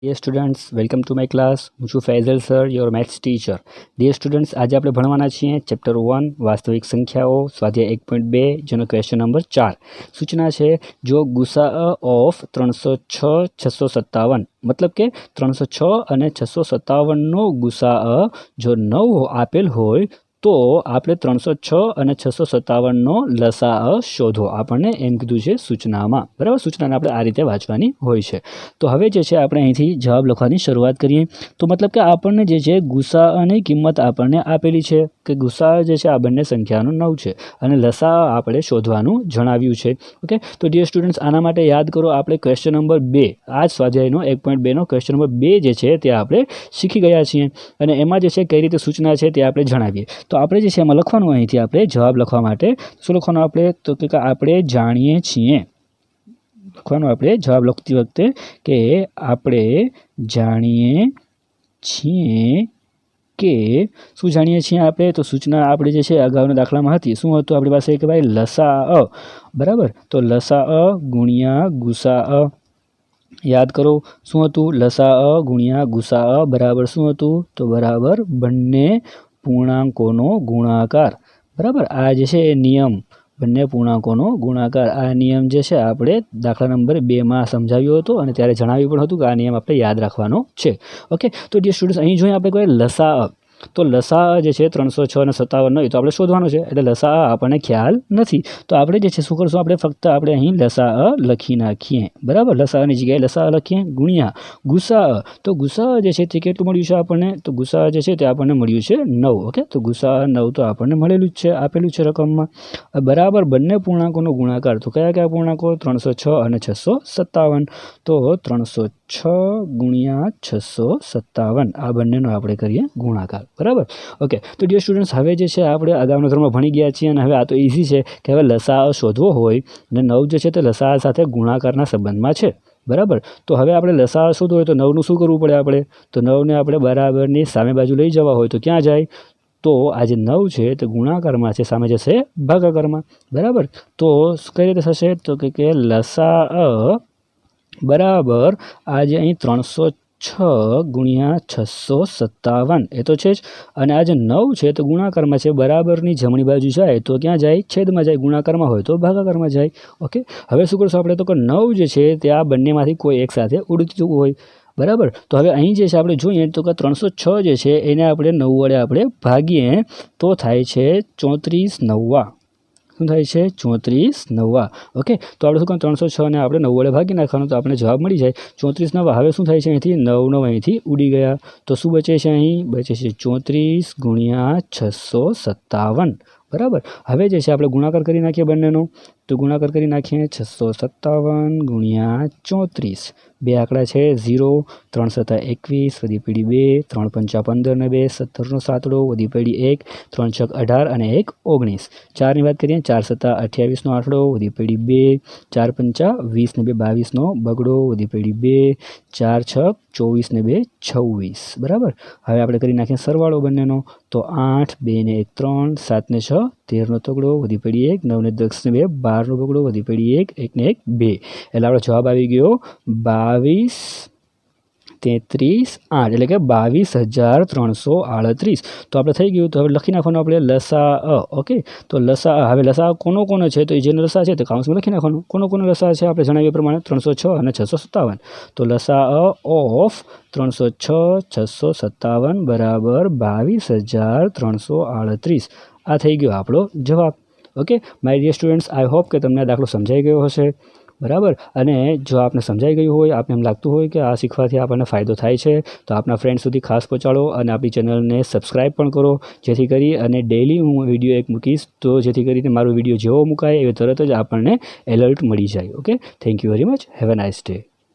Dear students, welcome to my class. હું છું Faizal sir, your maths teacher. Dear students, આજે આપણે ભણવાના છીએ ચેપ્ટર 1 વાસ્તવિક સંખ્યાઓ સ્વાધ્યાય 1.2 જેનો ક્વેશ્ચન નંબર 4. સૂચના છે જો ગુસાઅ ઓફ 306 657 મતલબ કે 306 અને 657નો ગુસાઅ જો 9 આપેલ હોય તો આપણે 306 અને 657નો લસાઅ શોધો. આપણને એમ કીધું છે સૂચનામાં, બરાબર. સૂચનાને આપણે આ રીતે વાંચવાની હોય છે. તો હવે જે છે આપણે અહીંથી જવાબ લખવાની શરૂઆત કરીએ. તો મતલબ કે આપણને જે છે ગુસાઅની કિંમત આપણને આપેલી છે કે ગુસાઅ જે છે આ બંને સંખ્યાનો 9 છે અને લસાઅ આપણે શોધવાનું જણાવ્યું છે. ઓકે, તો ડિયર સ્ટુડન્ટ્સ, આના માટે યાદ કરો આપણે ક્વેશ્ચન નંબર 2 આ જ સ્વાધ્યાયનો 1.2નો ક્વેશ્ચન નંબર 2 જે છે તે આપણે શીખી ગયા છીએ અને એમાં જે છે કઈ રીતે સૂચના છે તે આપણે જણાવીએ. તો આપણે જે છે એમાં લખવાનું અહીંથી આપણે જવાબ લખવા માટે શું લખવાનું આપણે તો કે આપણે જાણીએ છીએ લખવાનું આપણે જવાબ લખતી વખતે કે આપણે જાણીએ છીએ કે શું જાણીએ છીએ આપણે તો સૂચના આપણે જે છે અગાઉના દાખલામાં હતી શું હતું આપણી પાસે કે ભાઈ લસાઅ, બરાબર. તો લસાઅ ગુણ્યા ગુસાઅ યાદ કરો શું હતું લસાઅ ગુણ્યા ગુસાઅ બરાબર શું હતું તો બરાબર બંને પૂર્ણાંકોનો ગુણાકાર, બરાબર. આ જે છે એ નિયમ બંને પૂર્ણાંકોનો ગુણાકાર આ નિયમ જે છે આપણે દાખલા નંબર 2માં સમજાવ્યો હતો અને ત્યારે જણાવ્યું પણ હતું કે આ નિયમ આપણે યાદ રાખવાનો છે. ઓકે, તો ડિયર સ્ટુડન્ટ્સ અહીં જોઈએ આપણે કોઈ લસાઅ તો લસાઅ જે છે 306 અને 57નો એ તો આપણે શોધવાનું છે એટલે લસાઅ આપણને ખ્યાલ નથી તો આપણે જે છે શું કરશું આપણે ફક્ત આપણે અહીં લસાઅ લખી નાખીએ, બરાબર. લસાઅની જગ્યાએ લસાઅ લખીએ ગુણ્યા ગુસાઅ તો ગુસાઅ જે છે તે કેટલું મળ્યું છે આપણને તો ગુસાઅ જે છે તે આપણને મળ્યું છે 9. ઓકે, તો ગુસાઅ 9 તો આપણને મળેલું જ છે આપેલું છે રકમમાં બરાબર બંને પૂર્ણાંકોનો ગુણાકાર તો કયા કયા પૂર્ણાંકો 306 અને 657 તો 306 ગુણ્યા 657 આ બંનેનો આપણે કરીએ ગુણાકાર, બરાબર. ઓકે, તો ડિયર સ્ટુડન્ટ્સ હવે જે છે આપણે અગાઉના ધોરણમાં ભણી ગયા છીએ અને હવે આ તો ઇઝી છે કે હવે લસાઅ શોધવો હોય અને 9 જે છે તે લસાઅ સાથે ગુણાકારના સંબંધમાં છે, બરાબર. તો હવે આપણે લસાઅ શોધવો હોય તો 9નું શું કરવું પડે આપણે તો 9ને આપણે બરાબરની સામે બાજુ લઈ જવા હોય તો ક્યાં જાય તો આ જે 9 છે તે ગુણાકારમાં છે સામે જશે ભાગાકારમાં, બરાબર. તો કઈ રીતે થશે તો કે લસાઅ બરાબર આજે અહીં 306 ગુણ્યા 657 એ તો છે જ અને આ જે 9 છે તો ગુણાકારમાં છે બરાબરની જમણી બાજુ જાય તો ક્યાં જાય છેદમાં જાય ગુણાકારમાં હોય તો ભાગાકારમાં જાય. ઓકે, હવે શું કરશું આપણે તો કે 9 જે છે તે આ બંનેમાંથી કોઈ એક સાથે ઉડી જવું હોય, બરાબર. તો હવે અહીં જે છે આપણે જોઈએ તો કે 306 જે છે એને આપણે 9 વડે આપણે ભાગીએ તો થાય છે 34 9. શું થાય છે 34 9. ઓકે, તો આપણે શું કહું 306 ને આપણે 9 વડે ભાગી નાખવાનું તો આપણે જવાબ મળી જાય 34 9. હવે શું થાય છે અહીંથી 9 અહીંથી ઉડી ગયા તો શું બચે છે અહીં બચે છે 34 ગુણ્યા 657, બરાબર. હવે જે છે આપણે ગુણાકાર કરી નાખીએ બંનેનો તો ગુણાકાર કરી નાખીએ 657 ગુણ્યા 34 બે આંકડા છે 0 3 7 21 વધી પડી 2 3 5 15 ને 2 17નો સાતડો વધી પડી 1 3 6 18 અને 1 19 4ની વાત કરીએ 4 7 28નો આઠડો વધી પડી 2 4 5 20 ને 2 22નો બગડો વધી પડી 2 4 6 24 ને 2 26, બરાબર. હવે આપણે કરી નાખીએ સરવાળો બંનેનો તો 8 2 ને 1 3 7 ને 6 13નો તગડો વધી પડી 1 9 ને 10 ને 2 12નો બગડો વધી પડી 1 1 ને 1 2 એટલે આપણો જવાબ આવી ગયો 22 33 8 એટલે કે 22,338. તો આપણે થઈ ગયું તો હવે લખી નાખવાનું આપણે લસાઅ. ઓકે, તો લસાઅ હવે લસાઅ કોનો છે તો જેનો લસાઅ છે તો કાઉન્સમાં લખી નાખવાનું કોનો લસાઅ છે આપણે જણાવ્યા પ્રમાણે 306 અને 657 તો લસાઅ ઓફ 306 657 બરાબર 22,338 આ થઈ ગયો આપણો જવાબ. Okay my dear students, I hope કે તમને આ દાખલો સમજાઈ ગયો હશે, બરાબર. અને જો આપને સમજાઈ ગયું હોય આપને એમ લાગતું હોય કે આ શીખવાથી આપણને ફાયદો થાય છે તો આપણા ફ્રેન્ડ સુધી ખાસ પહોંચાડો અને આપણી ચેનલને સબસ્ક્રાઈબ પણ કરો જેથી કરી અને ડેઈલી હું વિડીયો એક મૂકીશ તો જેથી કરીને મારો વિડીયો જેવો મુકાય એ તરત જ આપણને એલર્ટ મળી જાય. Okay, thank you very much. Have a nice day.